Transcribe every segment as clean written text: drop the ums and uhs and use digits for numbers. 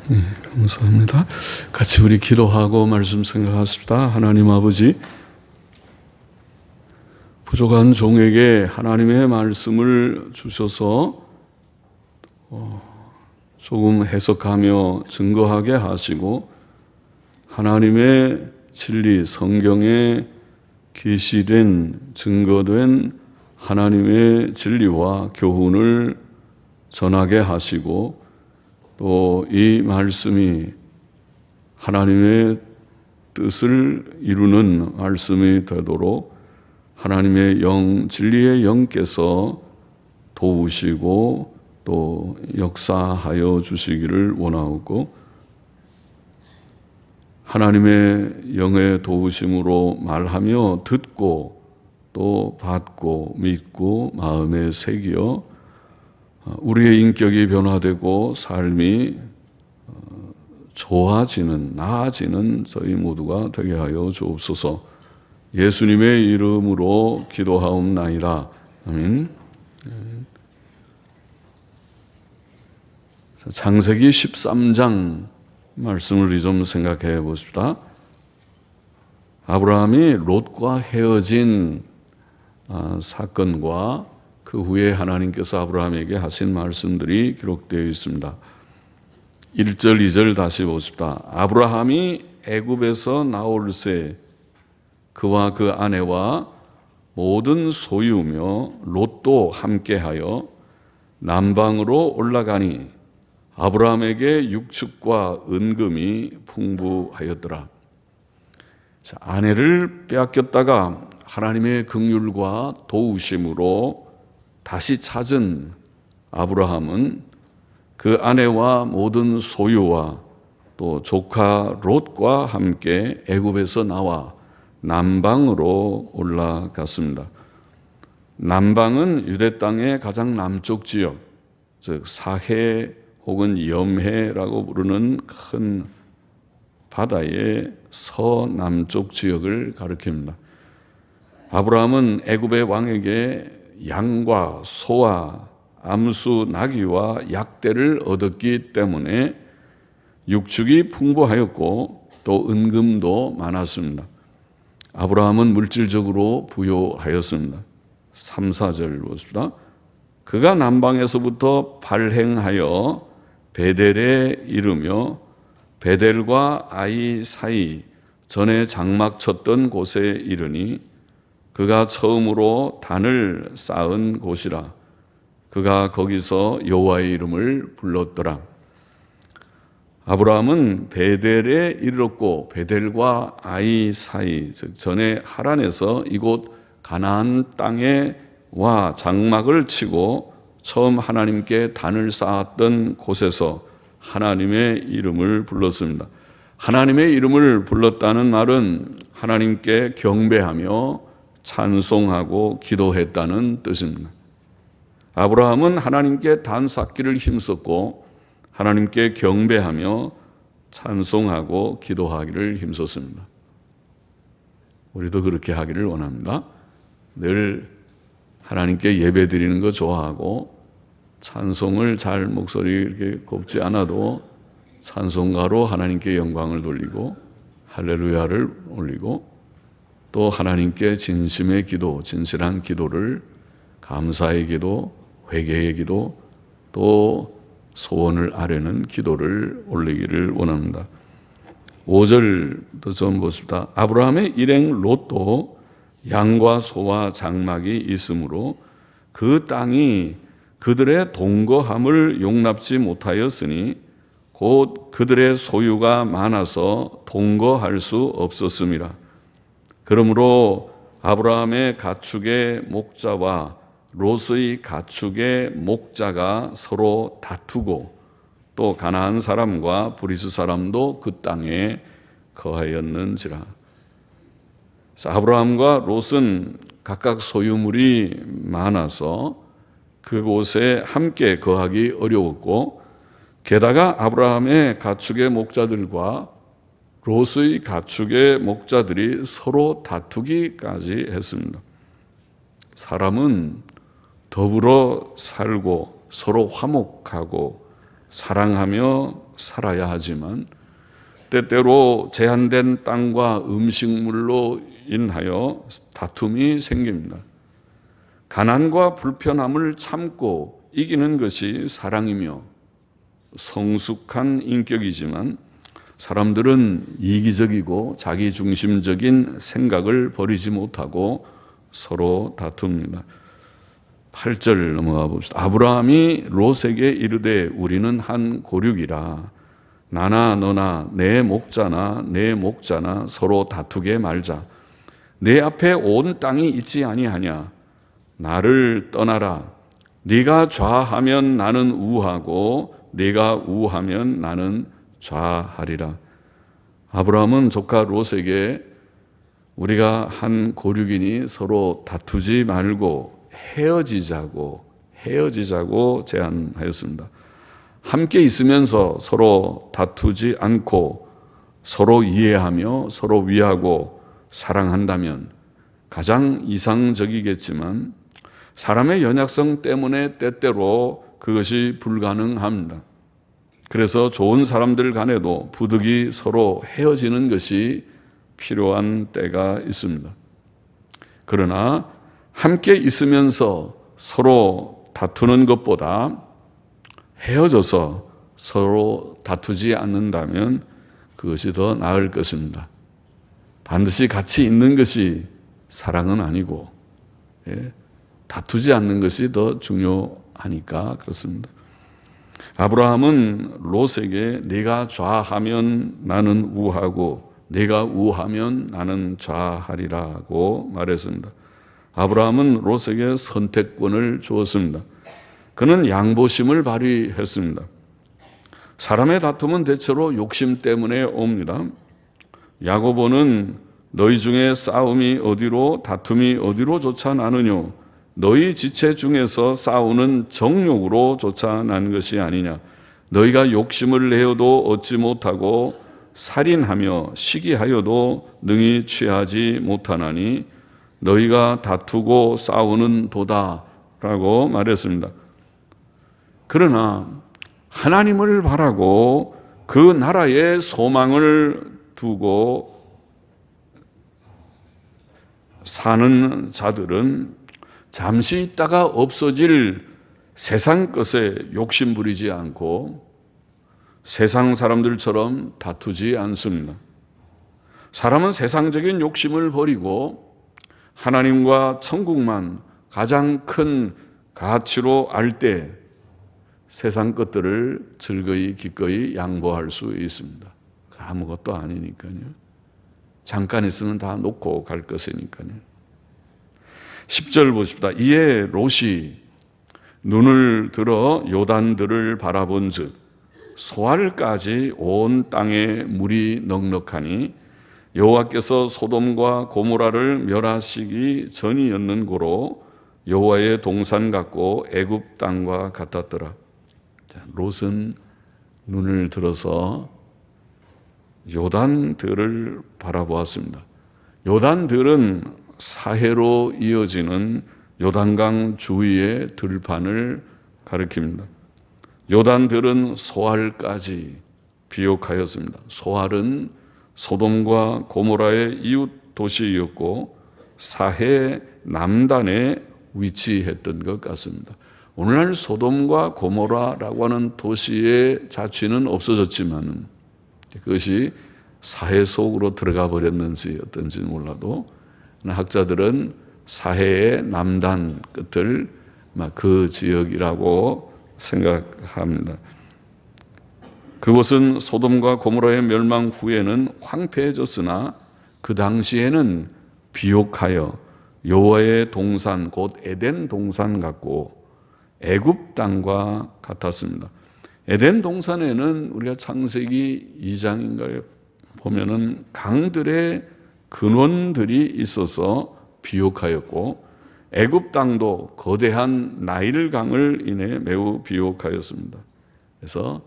감사합니다. 같이 우리 기도하고 말씀 생각하십시다. 하나님 아버지, 부족한 종에게 하나님의 말씀을 주셔서 조금 해석하며 증거하게 하시고 하나님의 진리, 성경에 계시된 증거된 하나님의 진리와 교훈을 전하게 하시고 또 이 말씀이 하나님의 뜻을 이루는 말씀이 되도록 하나님의 영, 진리의 영께서 도우시고 또 역사하여 주시기를 원하고, 하나님의 영의 도우심으로 말하며 듣고 또 받고 믿고 마음에 새기어 우리의 인격이 변화되고 삶이 좋아지는, 나아지는 저희 모두가 되게 하여 주옵소서. 예수님의 이름으로 기도하옵나이다. 아멘. 창세기 13장 말씀을 좀 생각해 보십시다. 아브라함이 롯과 헤어진 사건과 그 후에 하나님께서 아브라함에게 하신 말씀들이 기록되어 있습니다. 1절, 2절 다시 보십시다. 아브라함이 애굽에서 나올 새 그와 그 아내와 모든 소유며 롯도 함께하여 남방으로 올라가니 아브라함에게 육축과 은금이 풍부하였더라. 자, 아내를 빼앗겼다가 하나님의 긍휼과 도우심으로 다시 찾은 아브라함은 그 아내와 모든 소유와 또 조카 롯과 함께 애굽에서 나와 남방으로 올라갔습니다. 남방은 유대 땅의 가장 남쪽 지역, 즉 사해 혹은 염해라고 부르는 큰 바다의 서남쪽 지역을 가리킵니다. 아브라함은 애굽의 왕에게 양과 소와 암수 나귀와 약대를 얻었기 때문에 육축이 풍부하였고 또 은금도 많았습니다. 아브라함은 물질적으로 부유하였습니다. 3, 4절 보십시다. 그가 남방에서부터 발행하여 베델에 이르며 베델과 아이 사이 전에 장막 쳤던 곳에 이르니 그가 처음으로 단을 쌓은 곳이라. 그가 거기서 여호와의 이름을 불렀더라. 아브라함은 베델에 이르렀고 베델과 아이 사이, 즉 전에 하란에서 이곳 가나안 땅에 와 장막을 치고 처음 하나님께 단을 쌓았던 곳에서 하나님의 이름을 불렀습니다. 하나님의 이름을 불렀다는 말은 하나님께 경배하며 찬송하고 기도했다는 뜻입니다. 아브라함은 하나님께 단 쌓기를 힘썼고 하나님께 경배하며 찬송하고 기도하기를 힘썼습니다. 우리도 그렇게 하기를 원합니다. 늘 하나님께 예배 드리는 거 좋아하고 찬송을 잘 목소리 이렇게 곱지 않아도 찬송가로 하나님께 영광을 돌리고 할렐루야를 올리고 또 하나님께 진심의 기도, 진실한 기도를, 감사의 기도, 회개의 기도, 또 소원을 아뢰는 기도를 올리기를 원합니다. 5절도 좀 보십시다. 아브라함의 일행 롯도 양과 소와 장막이 있으므로 그 땅이 그들의 동거함을 용납지 못하였으니 곧 그들의 소유가 많아서 동거할 수 없었음이라. 그러므로 아브라함의 가축의 목자와 롯의 가축의 목자가 서로 다투고 또 가나안 사람과 브리스 사람도 그 땅에 거하였는지라. 아브라함과 롯은 각각 소유물이 많아서 그곳에 함께 거하기 어려웠고, 게다가 아브라함의 가축의 목자들과 롯의 가축의 목자들이 서로 다투기까지 했습니다. 사람은 더불어 살고 서로 화목하고 사랑하며 살아야 하지만 때때로 제한된 땅과 음식물로 인하여 다툼이 생깁니다. 가난과 불편함을 참고 이기는 것이 사랑이며 성숙한 인격이지만 사람들은 이기적이고 자기중심적인 생각을 버리지 못하고 서로 다툽니다. 8절 넘어가 봅시다. 아브라함이 롯에게 이르되 우리는 한 고륙이라 나나 너나 내 목자나 내 목자나 서로 다투게 말자. 내 앞에 온 땅이 있지 아니하냐. 나를 떠나라. 네가 좌하면 나는 우하고 네가 우하면 나는 좌하리라. 아브라함은 조카 롯에게 우리가 한 고륙이니 서로 다투지 말고 헤어지자고 제안하였습니다. 함께 있으면서 서로 다투지 않고 서로 이해하며 서로 위하고 사랑한다면 가장 이상적이겠지만 사람의 연약성 때문에 때때로 그것이 불가능합니다. 그래서 좋은 사람들 간에도 부득이 서로 헤어지는 것이 필요한 때가 있습니다. 그러나 함께 있으면서 서로 다투는 것보다 헤어져서 서로 다투지 않는다면 그것이 더 나을 것입니다. 반드시 같이 있는 것이 사랑은 아니고 다투지 않는 것이 더 중요하니까 그렇습니다. 아브라함은 롯에게 네가 좌하면 나는 우하고 네가 우하면 나는 좌하리라고 말했습니다. 아브라함은 롯에게 선택권을 주었습니다. 그는 양보심을 발휘했습니다. 사람의 다툼은 대체로 욕심 때문에 옵니다. 야고보는 너희 중에 싸움이 어디로 다툼이 어디로 조차 나느뇨 너희 지체 중에서 싸우는 정욕으로 조차 난 것이 아니냐. 너희가 욕심을 내어도 얻지 못하고 살인하며 시기하여도 능히 취하지 못하나니 너희가 다투고 싸우는 도다라고 말했습니다. 그러나 하나님을 바라고 그 나라에 소망을 두고 사는 자들은 잠시 있다가 없어질 세상 것에 욕심 부리지 않고 세상 사람들처럼 다투지 않습니다. 사람은 세상적인 욕심을 버리고 하나님과 천국만 가장 큰 가치로 알 때 세상 것들을 즐거이 기꺼이 양보할 수 있습니다. 아무것도 아니니까요. 잠깐 있으면 다 놓고 갈 것이니까요. 10절 보십시다. 이에 롯이 눈을 들어 요단들을 바라본즉 소알까지 온 땅에 물이 넉넉하니 여호와께서 소돔과 고모라를 멸하시기 전이었는 고로 여호와의 동산 같고 애굽 땅과 같았더라. 자, 롯은 눈을 들어서 요단들을 바라보았습니다. 요단들은 사해로 이어지는 요단강 주위의 들판을 가리킵니다. 요단들은 소알까지 비옥하였습니다. 소알은 소돔과 고모라의 이웃 도시였고 사해 남단에 위치했던 것 같습니다. 오늘날 소돔과 고모라라고 하는 도시의 자취는 없어졌지만 그것이 사해 속으로 들어가 버렸는지 어떤지는 몰라도 학자들은 사해의 남단 끝을 그 지역이라고 생각합니다. 그곳은 소돔과 고모라의 멸망 후에는 황폐해졌으나 그 당시에는 비옥하여 여호와의 동산 곧 에덴 동산 같고 애굽 땅과 같았습니다. 에덴 동산에는 우리가 창세기 2장인가에 보면은 강들의 근원들이 있어서 비옥하였고 애굽 땅도 거대한 나일 강을 인해 매우 비옥하였습니다. 그래서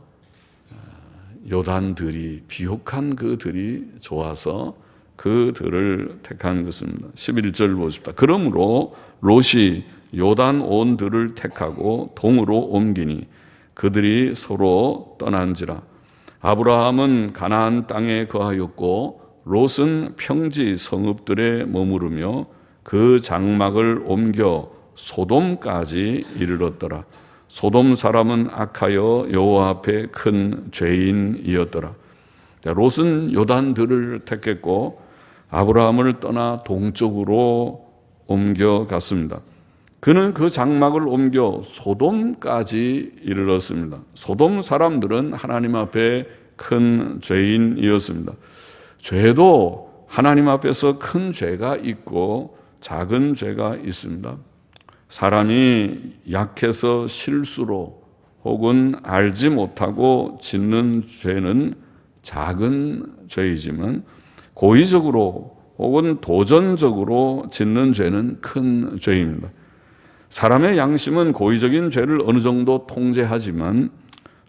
요단들이 비옥한 그들이 좋아서 그들을 택한 것입니다. 11절 보십시다. 그러므로 롯이 요단 온 들을 택하고 동으로 옮기니 그들이 서로 떠난지라. 아브라함은 가나안 땅에 거하였고 롯은 평지 성읍들에 머무르며 그 장막을 옮겨 소돔까지 이르렀더라. 소돔 사람은 악하여 여호와 앞에 큰 죄인이었더라. 롯은 요단들을 택했고 아브라함을 떠나 동쪽으로 옮겨갔습니다. 그는 그 장막을 옮겨 소돔까지 이르렀습니다. 소돔 사람들은 하나님 앞에 큰 죄인이었습니다. 죄도 하나님 앞에서 큰 죄가 있고 작은 죄가 있습니다. 사람이 약해서 실수로 혹은 알지 못하고 짓는 죄는 작은 죄이지만 고의적으로 혹은 도전적으로 짓는 죄는 큰 죄입니다. 사람의 양심은 고의적인 죄를 어느 정도 통제하지만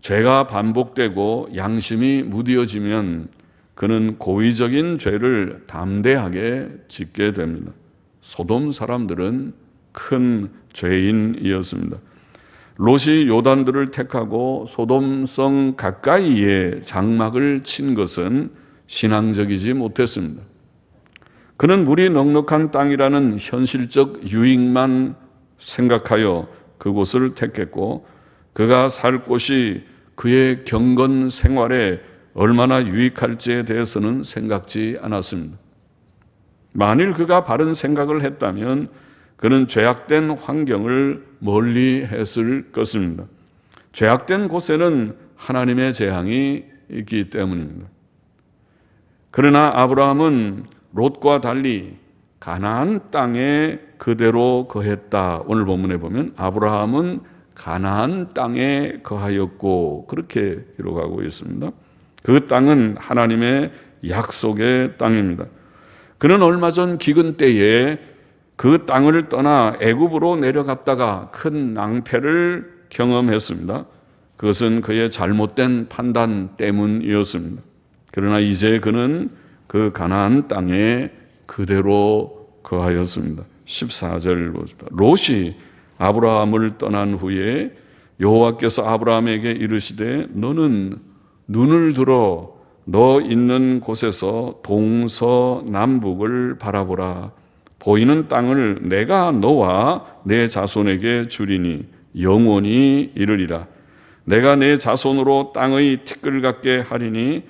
죄가 반복되고 양심이 무뎌지면 그는 고의적인 죄를 담대하게 짓게 됩니다. 소돔 사람들은 큰 죄인이었습니다. 롯이 요단들을 택하고 소돔성 가까이에 장막을 친 것은 신앙적이지 못했습니다. 그는 물이 넉넉한 땅이라는 현실적 유익만 생각하여 그곳을 택했고 그가 살 곳이 그의 경건 생활에 얼마나 유익할지에 대해서는 생각지 않았습니다. 만일 그가 바른 생각을 했다면 그는 죄악된 환경을 멀리 했을 것입니다. 죄악된 곳에는 하나님의 재앙이 있기 때문입니다. 그러나 아브라함은 롯과 달리 가나안 땅에 그대로 거했다. 오늘 본문에 보면 아브라함은 가나안 땅에 거하였고 그렇게 기록하고 있습니다. 그 땅은 하나님의 약속의 땅입니다. 그는 얼마 전 기근 때에 그 땅을 떠나 애굽으로 내려갔다가 큰 낭패를 경험했습니다. 그것은 그의 잘못된 판단 때문이었습니다. 그러나 이제 그는 그 가나안 땅에 그대로 거하였습니다. 14절 보십시오. 롯이 아브라함을 떠난 후에 여호와께서 아브라함에게 이르시되 너는 눈을 들어 너 있는 곳에서 동서남북을 바라보라. 보이는 땅을 내가 너와 내 자손에게 주리니 영원히 이르리라. 내가 내 자손으로 땅의 티끌 같게 하리니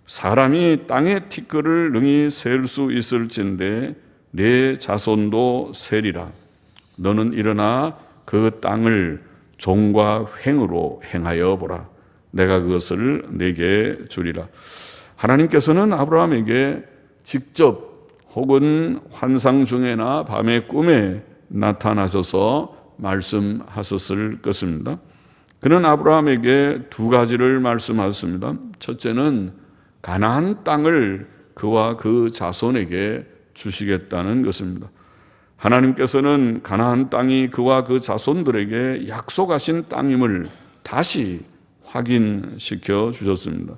사람이 땅의 티끌을 능히 셀 수 있을진데 내 자손도 세리라. 너는 일어나 그 땅을 종과 횡으로 행하여 보라. 내가 그것을 내게 주리라. 하나님께서는 아브라함에게 직접 혹은 환상 중에나 밤의 꿈에 나타나셔서 말씀하셨을 것입니다. 그는 아브라함에게 두 가지를 말씀하셨습니다. 첫째는 가나안 땅을 그와 그 자손에게 주시겠다는 것입니다. 하나님께서는 가나안 땅이 그와 그 자손들에게 약속하신 땅임을 다시 확인시켜 주셨습니다.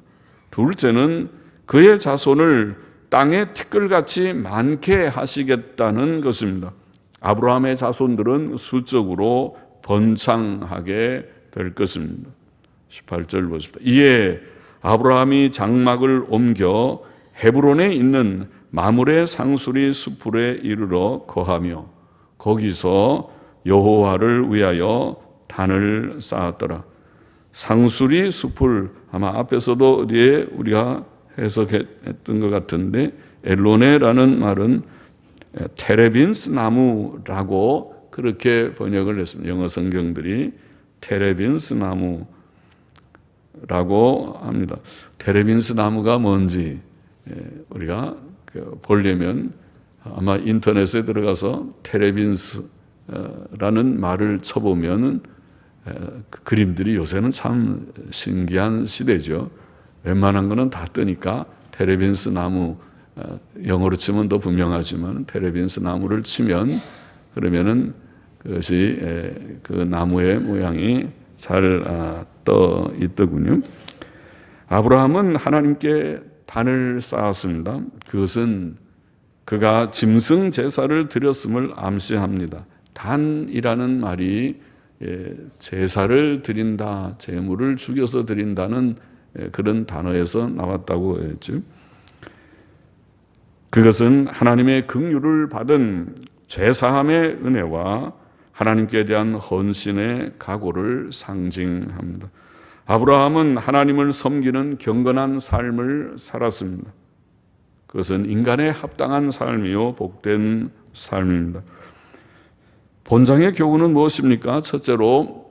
둘째는 그의 자손을 땅의 티끌같이 많게 하시겠다는 것입니다. 아브라함의 자손들은 수적으로 번창하게 될 것입니다. 18절 보십시오. 이에 아브라함이 장막을 옮겨 헤브론에 있는 마므레 상수리 수풀에 이르러 거하며 거기서 여호와를 위하여 단을 쌓았더라. 상수리 수풀, 아마 앞에서도 어디에 우리가 해석했던 것 같은데 엘로네라는 말은 테레빈스 나무라고 그렇게 번역을 했습니다. 영어 성경들이 테레빈스 나무라고 합니다. 테레빈스 나무가 뭔지 우리가 보려면 아마 인터넷에 들어가서 테레빈스라는 말을 쳐보면 그 그림들이 요새는 참 신기한 시대죠. 웬만한 거는 다 뜨니까 테레빈스 나무, 영어로 치면 더 분명하지만 테레빈스 나무를 치면 그러면은 그것이 그 나무의 모양이 잘 떠 있더군요. 아브라함은 하나님께 단을 쌓았습니다. 그것은 그가 짐승 제사를 드렸음을 암시합니다. 단이라는 말이 제사를 드린다, 제물을 죽여서 드린다는 그런 단어에서 나왔다고 했죠. 그것은 하나님의 긍휼을 받은 죄사함의 은혜와 하나님께 대한 헌신의 각오를 상징합니다. 아브라함은 하나님을 섬기는 경건한 삶을 살았습니다. 그것은 인간에 합당한 삶이요 복된 삶입니다. 본장의 교훈은 무엇입니까? 첫째로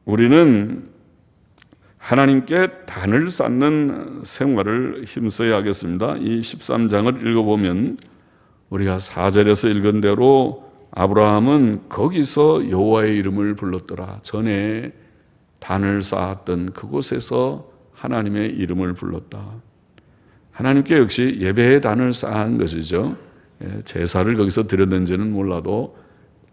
우리는 하나님께 단을 쌓는 생활을 힘써야 하겠습니다. 이 13장을 읽어보면 우리가 4절에서 읽은 대로 아브라함은 거기서 여호와의 이름을 불렀더라. 전에 단을 쌓았던 그곳에서 하나님의 이름을 불렀다. 하나님께 역시 예배의 단을 쌓은 것이죠. 제사를 거기서 드렸는지는 몰라도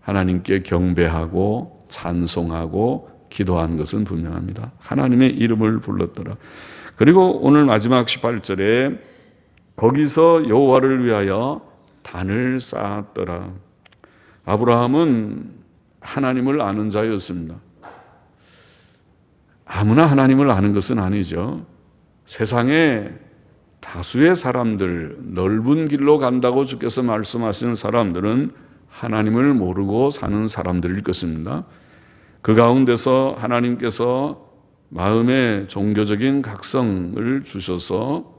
하나님께 경배하고 찬송하고 기도한 것은 분명합니다. 하나님의 이름을 불렀더라. 그리고 오늘 마지막 18절에 거기서 여호와를 위하여 단을 쌓았더라. 아브라함은 하나님을 아는 자였습니다. 아무나 하나님을 아는 것은 아니죠. 세상에 다수의 사람들, 넓은 길로 간다고 주께서 말씀하시는 사람들은 하나님을 모르고 사는 사람들일 것입니다. 그 가운데서 하나님께서 마음에 종교적인 각성을 주셔서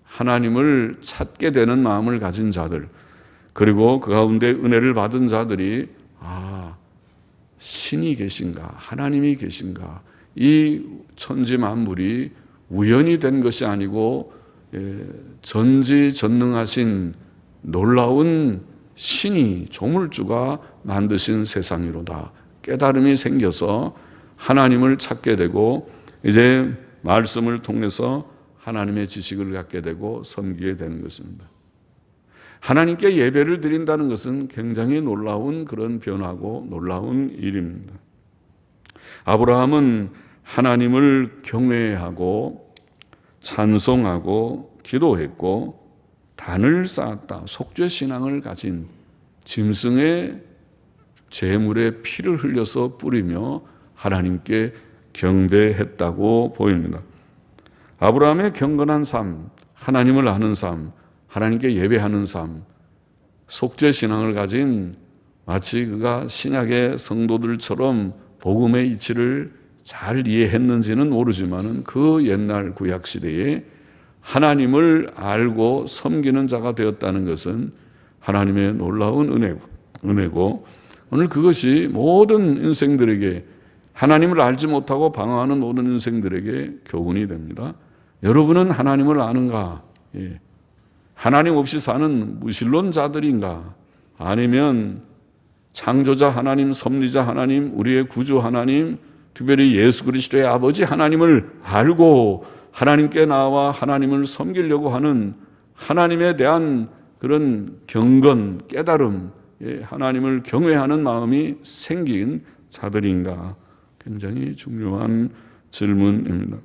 하나님을 찾게 되는 마음을 가진 자들, 그리고 그 가운데 은혜를 받은 자들이 신이 계신가, 하나님이 계신가, 이 천지 만물이 우연이 된 것이 아니고 전지전능하신 놀라운 신이 조물주가 만드신 세상이로다. 깨달음이 생겨서 하나님을 찾게 되고 이제 말씀을 통해서 하나님의 지식을 갖게 되고 섬기게 되는 것입니다. 하나님께 예배를 드린다는 것은 굉장히 놀라운 그런 변화고 놀라운 일입니다. 아브라함은 하나님을 경외하고 찬송하고 기도했고 단을 쌓았다. 속죄신앙을 가진 짐승의 제물에 피를 흘려서 뿌리며 하나님께 경배했다고 보입니다. 아브라함의 경건한 삶, 하나님을 아는 삶, 하나님께 예배하는 삶, 속죄신앙을 가진 마치 그가 신약의 성도들처럼 복음의 이치를 잘 이해했는지는 모르지만 그 옛날 구약시대에 하나님을 알고 섬기는 자가 되었다는 것은 하나님의 놀라운 은혜고 오늘 그것이 모든 인생들에게 하나님을 알지 못하고 방황하는 모든 인생들에게 교훈이 됩니다. 여러분은 하나님을 아는가? 하나님 없이 사는 무신론자들인가? 아니면 창조자 하나님, 섭리자 하나님, 우리의 구주 하나님, 특별히 예수 그리스도의 아버지 하나님을 알고 하나님께 나와 하나님을 섬기려고 하는 하나님에 대한 그런 경건, 깨달음, 하나님을 경외하는 마음이 생긴 자들인가? 굉장히 중요한 질문입니다.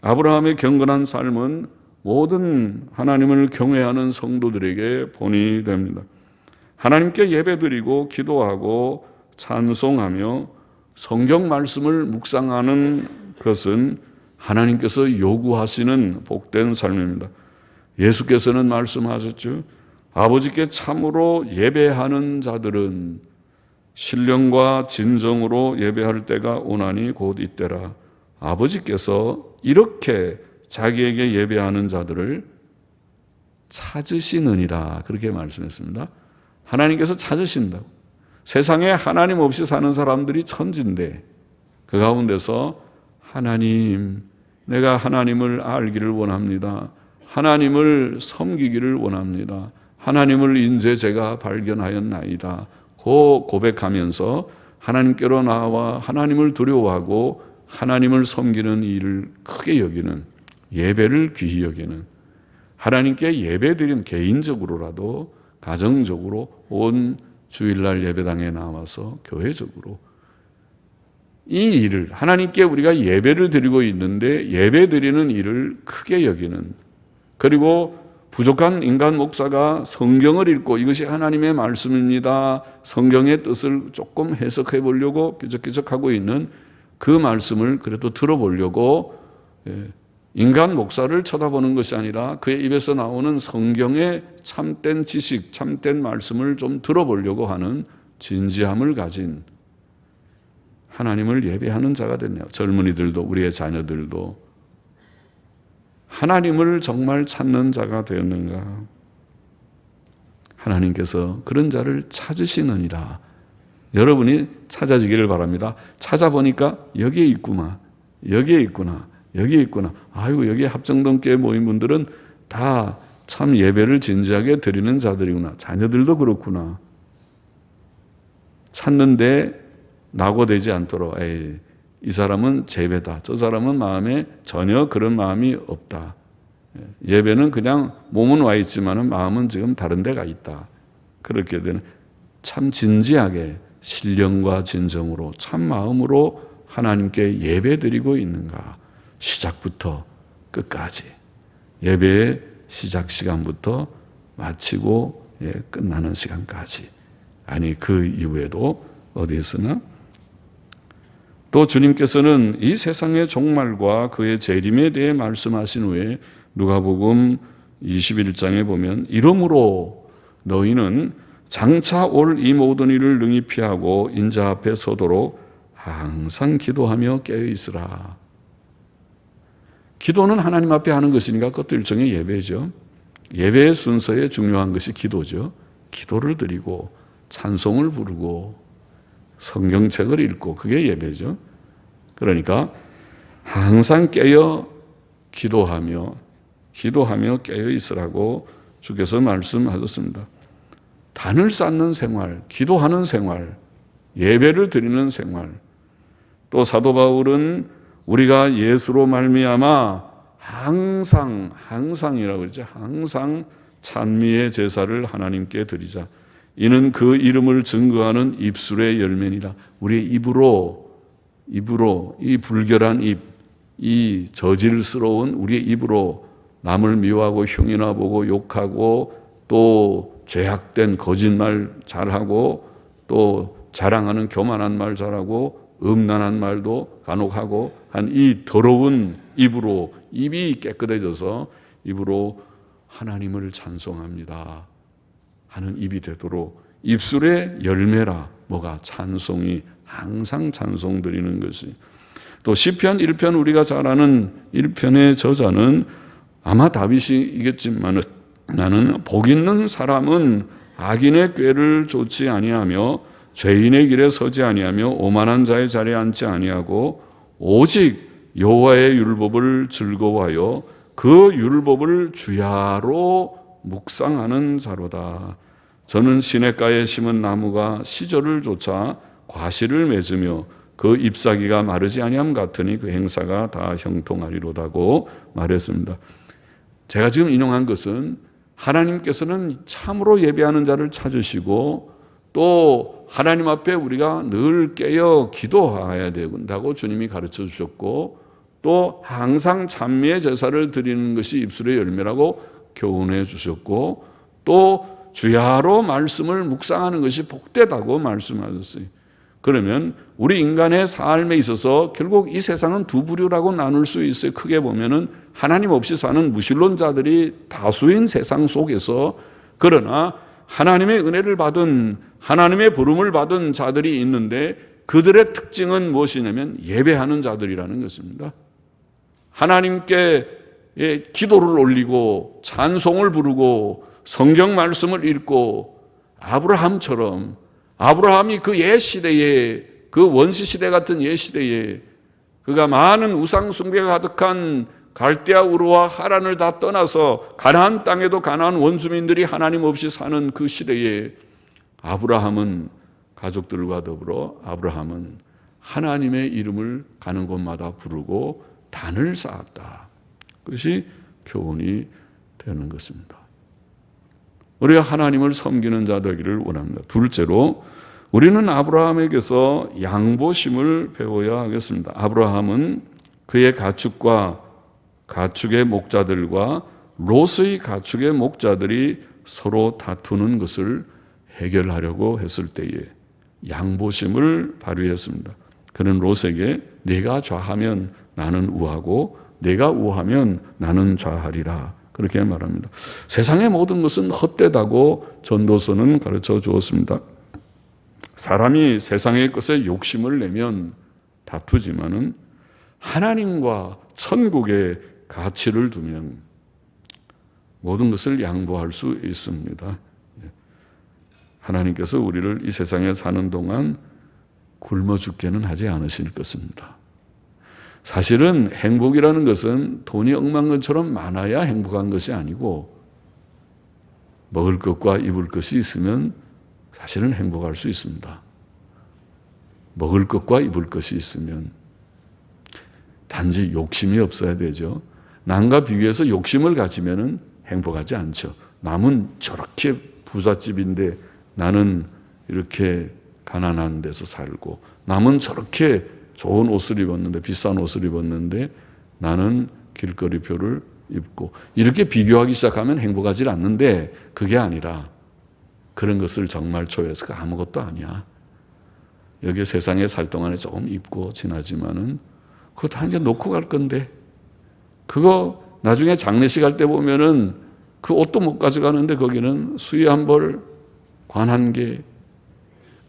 아브라함의 경건한 삶은 모든 하나님을 경외하는 성도들에게 본이 됩니다. 하나님께 예배드리고 기도하고 찬송하며 성경 말씀을 묵상하는 것은 하나님께서 요구하시는 복된 삶입니다. 예수께서는 말씀하셨죠. 아버지께 참으로 예배하는 자들은 신령과 진정으로 예배할 때가 오나니 곧 이때라. 아버지께서 이렇게 자기에게 예배하는 자들을 찾으시느니라 그렇게 말씀했습니다. 하나님께서 찾으신다고. 세상에 하나님 없이 사는 사람들이 천지인데 그 가운데서 하나님, 내가 하나님을 알기를 원합니다. 하나님을 섬기기를 원합니다. 하나님을 이제 제가 발견하였나이다. 고 고백하면서 하나님께로 나와 하나님을 두려워하고 하나님을 섬기는 일을 크게 여기는, 예배를 귀히 여기는, 하나님께 예배드린 개인적으로라도 가정적으로 온 주일날 예배당에 나와서 교회적으로 이 일을, 하나님께 우리가 예배를 드리고 있는데 예배드리는 일을 크게 여기는, 그리고 부족한 인간 목사가 성경을 읽고 이것이 하나님의 말씀입니다, 성경의 뜻을 조금 해석해 보려고 끄적끄적하고 있는 그 말씀을 그래도 들어보려고 인간 목사를 쳐다보는 것이 아니라 그의 입에서 나오는 성경의 참된 지식, 참된 말씀을 좀 들어보려고 하는 진지함을 가진 하나님을 예배하는 자가 됐네요. 젊은이들도 우리의 자녀들도 하나님을 정말 찾는 자가 되었는가? 하나님께서 그런 자를 찾으시느니라. 여러분이 찾아지기를 바랍니다. 찾아보니까 여기에 있구나. 여기에 있구나. 여기에 있구나. 아이고, 여기 합정동교회 모인 분들은 다 참 예배를 진지하게 드리는 자들이구나. 자녀들도 그렇구나. 찾는데 낙오되지 않도록, 이 사람은 재배다. 저 사람은 마음에 전혀 그런 마음이 없다. 예배는 그냥 몸은 와 있지만 마음은 지금 다른 데가 있다. 그렇게 되는, 참 진지하게 신령과 진정으로 참 마음으로 하나님께 예배드리고 있는가. 시작부터 끝까지. 예배의 시작 시간부터 마치고 끝나는 시간까지. 아니, 그 이후에도 어디에서나. 또 주님께서는 이 세상의 종말과 그의 재림에 대해 말씀하신 후에 누가복음 21장에 보면 이러므로 너희는 장차 올 이 모든 일을 능히 피하고 인자 앞에 서도록 항상 기도하며 깨어 있으라. 기도는 하나님 앞에 하는 것이니까 그것도 일종의 예배죠. 예배의 순서에 중요한 것이 기도죠. 기도를 드리고 찬송을 부르고 성경책을 읽고 그게 예배죠. 그러니까 항상 깨어 기도하며 깨어 있으라고 주께서 말씀하셨습니다. 단을 쌓는 생활, 기도하는 생활, 예배를 드리는 생활. 또 사도 바울은 우리가 예수로 말미암아 항상이라고 그러죠. 항상 찬미의 제사를 하나님께 드리자. 이는 그 이름을 증거하는 입술의 열매니라. 우리의 입으로 이 불결한 입, 이 저질스러운 우리의 입으로 남을 미워하고 흉이나 보고 욕하고 또 죄악된 거짓말 잘하고 또 자랑하는 교만한 말 잘하고 음란한 말도 간혹 하고 한 이 더러운 입으로, 입이 깨끗해져서 입으로 하나님을 찬송합니다 하는 입이 되도록 입술의 열매라. 뭐가? 찬송이, 항상 찬송 드리는 것이. 또 시편 1편, 우리가 잘 아는 1편의 저자는 아마 다윗이겠지만 나는 복 있는 사람은 악인의 꾀를 좇지 아니하며 죄인의 길에 서지 아니하며 오만한 자의 자리에 앉지 아니하고 오직 여호와의 율법을 즐거워하여 그 율법을 주야로 묵상하는 자로다. 저는 시냇가에 심은 나무가 시절을 쫓아 과실을 맺으며 그 잎사귀가 마르지 아니함 같으니 그 행사가 다 형통하리로다고 말했습니다. 제가 지금 인용한 것은 하나님께서는 참으로 예배하는 자를 찾으시고 또 하나님 앞에 우리가 늘 깨어 기도해야 된다고 주님이 가르쳐 주셨고 또 항상 찬미의 제사를 드리는 것이 입술의 열매라고 교훈해 주셨고 또 주야로 말씀을 묵상하는 것이 복되다고 말씀하셨어요. 그러면 우리 인간의 삶에 있어서 결국 이 세상은 두 부류라고 나눌 수 있어요. 크게 보면은 하나님 없이 사는 무신론자들이 다수인 세상 속에서 그러나 하나님의 은혜를 받은 하나님의 부름을 받은 자들이 있는데 그들의 특징은 무엇이냐면 예배하는 자들이라는 것입니다. 하나님께 기도를 올리고 찬송을 부르고 성경 말씀을 읽고 아브라함처럼 아브라함이 그 옛시대에 그 원시시대 같은 옛시대에 그가 많은 우상 숭배가 가득한 갈대아 우르와 하란을 다 떠나서 가나안 땅에도 가나안 원주민들이 하나님 없이 사는 그 시대에 아브라함은 가족들과 더불어 아브라함은 하나님의 이름을 가는 곳마다 부르고 단을 쌓았다. 그것이 교훈이 되는 것입니다. 우리가 하나님을 섬기는 자 되기를 원합니다. 둘째로 우리는 아브라함에게서 양보심을 배워야 하겠습니다. 아브라함은 그의 가축과 가축의 목자들과 롯의 가축의 목자들이 서로 다투는 것을 해결하려고 했을 때에 양보심을 발휘했습니다. 그는 롯에게 네가 좌하면 나는 우하고 네가 우하면 나는 좌하리라. 그렇게 말합니다. 세상의 모든 것은 헛되다고 전도서는 가르쳐 주었습니다. 사람이 세상의 것에 욕심을 내면 다투지만은 하나님과 천국의 가치를 두면 모든 것을 양보할 수 있습니다. 하나님께서 우리를 이 세상에 사는 동안 굶어 죽게는 하지 않으실 것입니다. 사실은 행복이라는 것은 돈이 억만건처럼 많아야 행복한 것이 아니고 먹을 것과 입을 것이 있으면 사실은 행복할 수 있습니다. 먹을 것과 입을 것이 있으면 단지 욕심이 없어야 되죠. 남과 비교해서 욕심을 가지면 행복하지 않죠. 남은 저렇게 부잣집인데 나는 이렇게 가난한 데서 살고, 남은 저렇게 좋은 옷을 입었는데, 비싼 옷을 입었는데 나는 길거리표를 입고, 이렇게 비교하기 시작하면 행복하지 않는데, 그게 아니라 그런 것을 정말 초월해서 아무것도 아니야. 여기 세상에 살 동안에 조금 입고 지나지만은 그거 다 이제 놓고 갈 건데, 그거 나중에 장례식 할 때 보면은 그 옷도 못 가져가는데 거기는 수의 한 벌, 관 한 개,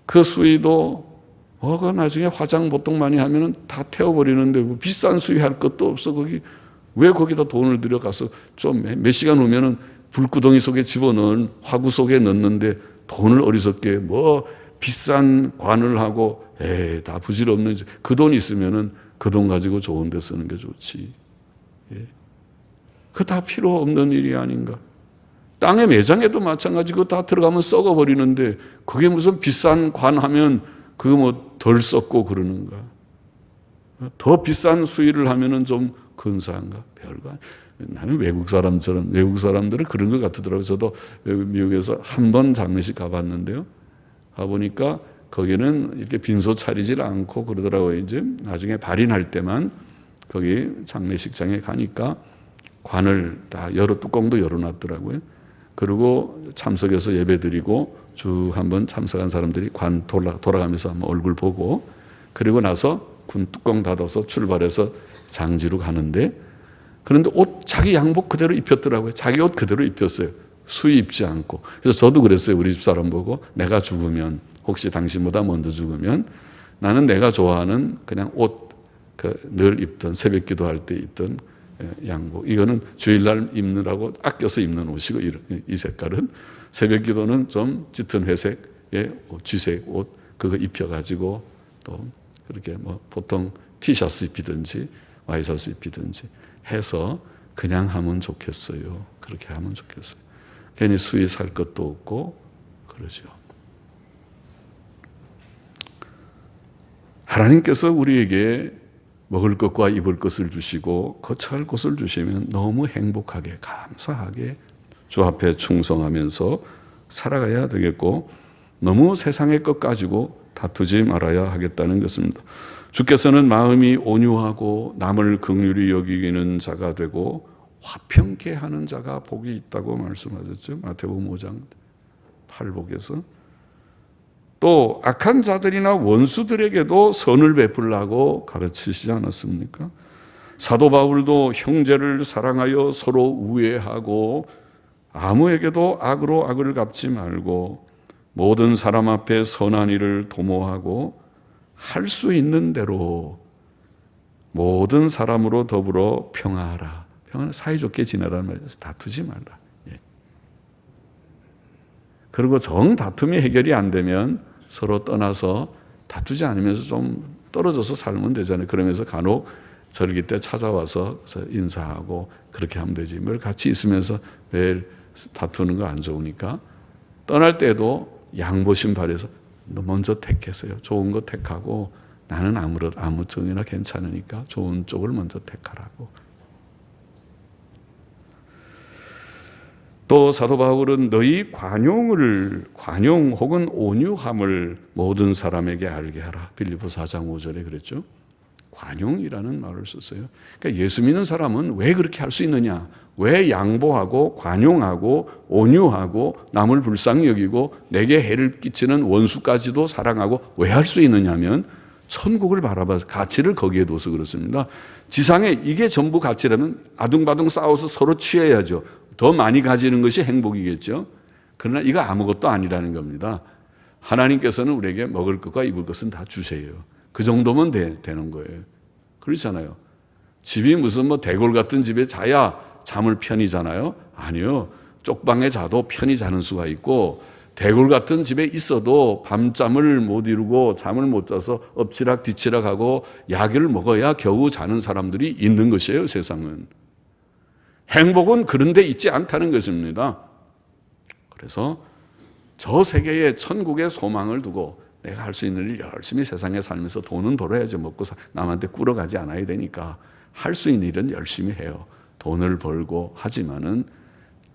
그 수의도 그 나중에 화장 보통 많이 하면은 다 태워버리는데 뭐 비싼 수의 할 것도 없어. 거기 왜 거기다 돈을 들여가서 좀 몇 시간 후면은 불구덩이 속에 집어넣은 화구 속에 넣는데 돈을 어리석게 뭐 비싼 관을 하고 다 부질없는, 그 돈 있으면은 그 돈 가지고 좋은 데 쓰는 게 좋지. 그거 다 필요 없는 일이 아닌가. 땅의 매장에도 마찬가지. 그거 다 들어가면 썩어버리는데 그게 무슨 비싼 관 하면 그거 뭐 덜 썩고 그러는가. 더 비싼 수의를 하면은 좀 근사한가. 별거 아니야. 나는 외국 사람들은 그런 것 같더라고요. 저도 미국에서 한 번 장례식 가봤는데요. 가보니까 거기는 이렇게 빈소 차리질 않고 그러더라고요. 이제 나중에 발인할 때만 거기 장례식장에 가니까 관을 다 뚜껑도 열어놨더라고요. 그리고 참석해서 예배드리고 쭉 한번 참석한 사람들이 관 돌아가면서 한번 얼굴 보고, 그리고 나서 군 뚜껑 닫아서 출발해서 장지로 가는데, 그런데 옷 자기 양복 그대로 입혔더라고요. 자기 옷 그대로 입혔어요. 수의 입지 않고. 그래서 저도 그랬어요. 우리 집사람 보고, 내가 죽으면, 혹시 당신보다 먼저 죽으면 나는 내가 좋아하는 그냥 옷, 늘 입던, 새벽 기도할 때 입던 양복, 이거는 주일날 입느라고 아껴서 입는 옷이고, 이 색깔은 새벽 기도는 좀 짙은 회색의 쥐색 옷 그거 입혀가지고 또 그렇게 뭐 보통 티셔츠 입히든지 와이셔츠 입히든지 해서 그냥 하면 좋겠어요. 그렇게 하면 좋겠어요. 괜히 수의 살 것도 없고 그러죠. 하나님께서 우리에게 먹을 것과 입을 것을 주시고 거처할 곳을 주시면 너무 행복하게 감사하게 주 앞에 충성하면서 살아가야 되겠고, 너무 세상의 것 가지고 다투지 말아야 하겠다는 것입니다. 주께서는 마음이 온유하고 남을 긍휼히 여기는 자가 되고 화평케 하는 자가 복이 있다고 말씀하셨죠. 마태복음 5장 8복에서. 또 악한 자들이나 원수들에게도 선을 베풀라고 가르치시지 않았습니까? 사도 바울도 형제를 사랑하여 서로 우애하고 아무에게도 악으로 악을 갚지 말고 모든 사람 앞에 선한 일을 도모하고 할 수 있는 대로 모든 사람으로 더불어 평화하라. 평화는 사이좋게 지내라는 말이죠. 다투지 말라. 그리고 정 다툼이 해결이 안 되면 서로 떠나서 다투지 않으면서 좀 떨어져서 살면 되잖아요. 그러면서 간혹 절기 때 찾아와서 인사하고 그렇게 하면 되지. 뭘 같이 있으면서 매일 다투는 거 안 좋으니까 떠날 때도 양보심 발휘해서 너 먼저 택했어요. 좋은 거 택하고 나는 아무 쪽이나 괜찮으니까 좋은 쪽을 먼저 택하라고. 또 사도 바울은 너희 관용 혹은 온유함을 모든 사람에게 알게 하라. 빌립보 4장 5절에 그랬죠. 관용이라는 말을 썼어요. 그러니까 예수 믿는 사람은 왜 그렇게 할 수 있느냐? 왜 양보하고 관용하고 온유하고 남을 불쌍히 여기고 내게 해를 끼치는 원수까지도 사랑하고 왜 할 수 있느냐면 천국을 바라봐서 가치를 거기에 둬서 그렇습니다. 지상에 이게 전부 가치라면 아둥바둥 싸워서 서로 취해야죠. 더 많이 가지는 것이 행복이겠죠. 그러나 이거 아무것도 아니라는 겁니다. 하나님께서는 우리에게 먹을 것과 입을 것은 다 주세요. 그 정도면 되는 거예요. 그렇잖아요. 집이 무슨 대골 같은 집에 자야 잠을 편히 자나요? 아니요. 쪽방에 자도 편히 자는 수가 있고, 대골 같은 집에 있어도 밤잠을 못 이루고 잠을 못 자서 엎치락 뒤치락 하고 약을 먹어야 겨우 자는 사람들이 있는 것이에요, 세상은. 행복은 그런 데 있지 않다는 것입니다. 그래서 저 세계에 천국의 소망을 두고 내가 할 수 있는 일 열심히 세상에 살면서 돈은 벌어야지, 먹고 남한테 꿇어가지 않아야 되니까 할 수 있는 일은 열심히 해요. 돈을 벌고 하지만은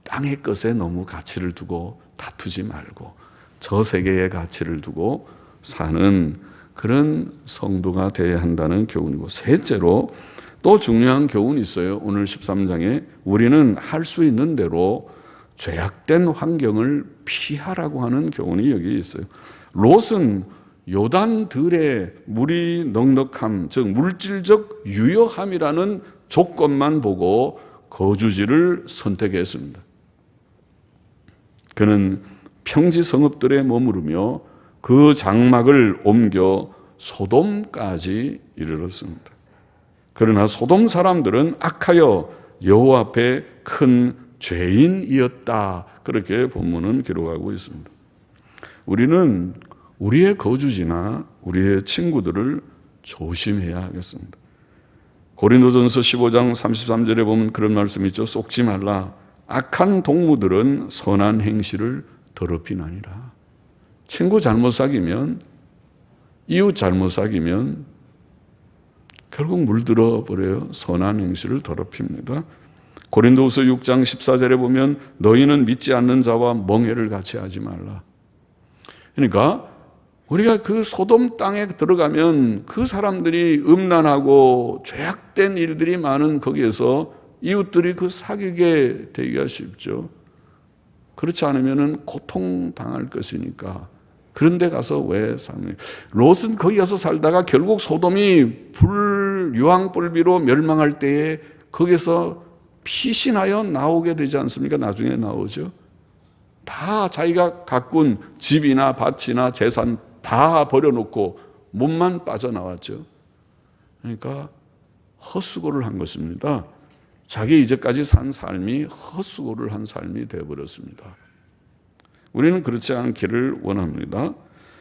땅의 것에 너무 가치를 두고 다투지 말고 저 세계의 가치를 두고 사는 그런 성도가 되어야 한다는 교훈이고, 셋째로 또 중요한 교훈이 있어요. 오늘 13장에 우리는 할 수 있는 대로 죄악된 환경을 피하라고 하는 교훈이 여기 있어요. 롯은 요단 들의 물이 넉넉함, 즉 물질적 유효함이라는 조건만 보고 거주지를 선택했습니다. 그는 평지 성읍들에 머무르며 그 장막을 옮겨 소돔까지 이르렀습니다. 그러나 소돔 사람들은 악하여 여호와 앞에 큰 죄인이었다. 그렇게 본문은 기록하고 있습니다. 우리는 우리의 거주지나 우리의 친구들을 조심해야 하겠습니다. 고린도전서 15장 33절에 보면 그런 말씀이 있죠. 속지 말라. 악한 동무들은 선한 행실을 더럽히나니라. 친구 잘못 사귀면, 이웃 잘못 사귀면 결국 물들어 버려요. 선한 행실을 더럽힙니다. 고린도후서 6장 14절에 보면 너희는 믿지 않는 자와 멍해를 같이 하지 말라. 그러니까 우리가 그 소돔 땅에 들어가면 그 사람들이 음란하고 죄악된 일들이 많은 거기에서 이웃들이 그 사귀게 되기가 쉽죠. 그렇지 않으면 고통당할 것이니까. 그런 데 가서 왜 사는, 롯은 거기 가서 살다가 결국 소돔이 유황불비로 멸망할 때에 거기서 피신하여 나오게 되지 않습니까? 나중에 나오죠. 다 자기가 가꾼 집이나 밭이나 재산 다 버려놓고 몸만 빠져나왔죠. 그러니까 헛수고를 한 것입니다. 자기 이제까지 산 삶이 헛수고를 한 삶이 되어버렸습니다. 우리는 그렇지 않기를 원합니다.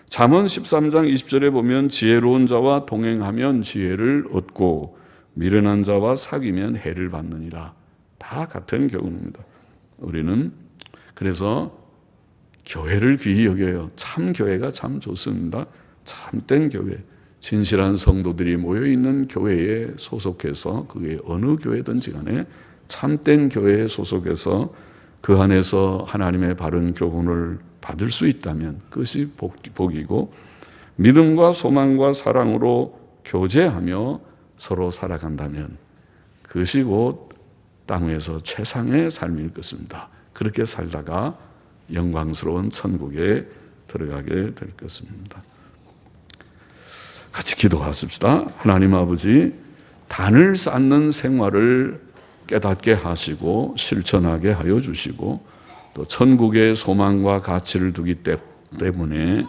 잠언 13장 20절에 보면 지혜로운 자와 동행하면 지혜를 얻고 미련한 자와 사귀면 해를 받느니라. 다 같은 교훈입니다. 우리는 그래서 교회를 귀히 여겨요. 참 교회가 참 좋습니다. 참된 교회, 진실한 성도들이 모여있는 교회에 소속해서, 그게 어느 교회든지 간에 참된 교회에 소속해서 그 안에서 하나님의 바른 교훈을 받을 수 있다면 그것이 복이고, 믿음과 소망과 사랑으로 교제하며 서로 살아간다면 그것이 곧 땅 위에서 최상의 삶일 것입니다. 그렇게 살다가 영광스러운 천국에 들어가게 될 것입니다. 같이 기도하십시다. 하나님 아버지, 단을 쌓는 생활을 깨닫게 하시고 실천하게 하여 주시고, 또 천국의 소망과 가치를 두기 때문에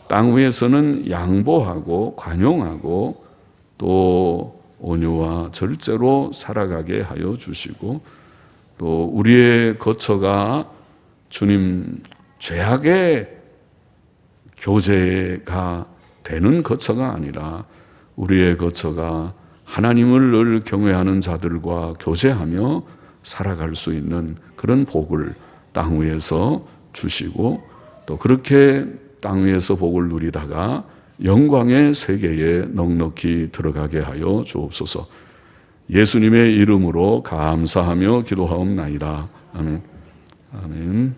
땅 위에서는 양보하고 관용하고 또 온유와 절제로 살아가게 하여 주시고, 또 우리의 거처가 주님 죄악의 교제가 되는 거처가 아니라 우리의 거처가 하나님을 늘 경외하는 자들과 교제하며 살아갈 수 있는 그런 복을 땅 위에서 주시고, 또 그렇게 땅 위에서 복을 누리다가 영광의 세계에 넉넉히 들어가게 하여 주옵소서. 예수님의 이름으로 감사하며 기도하옵나이다. 아멘. 아멘.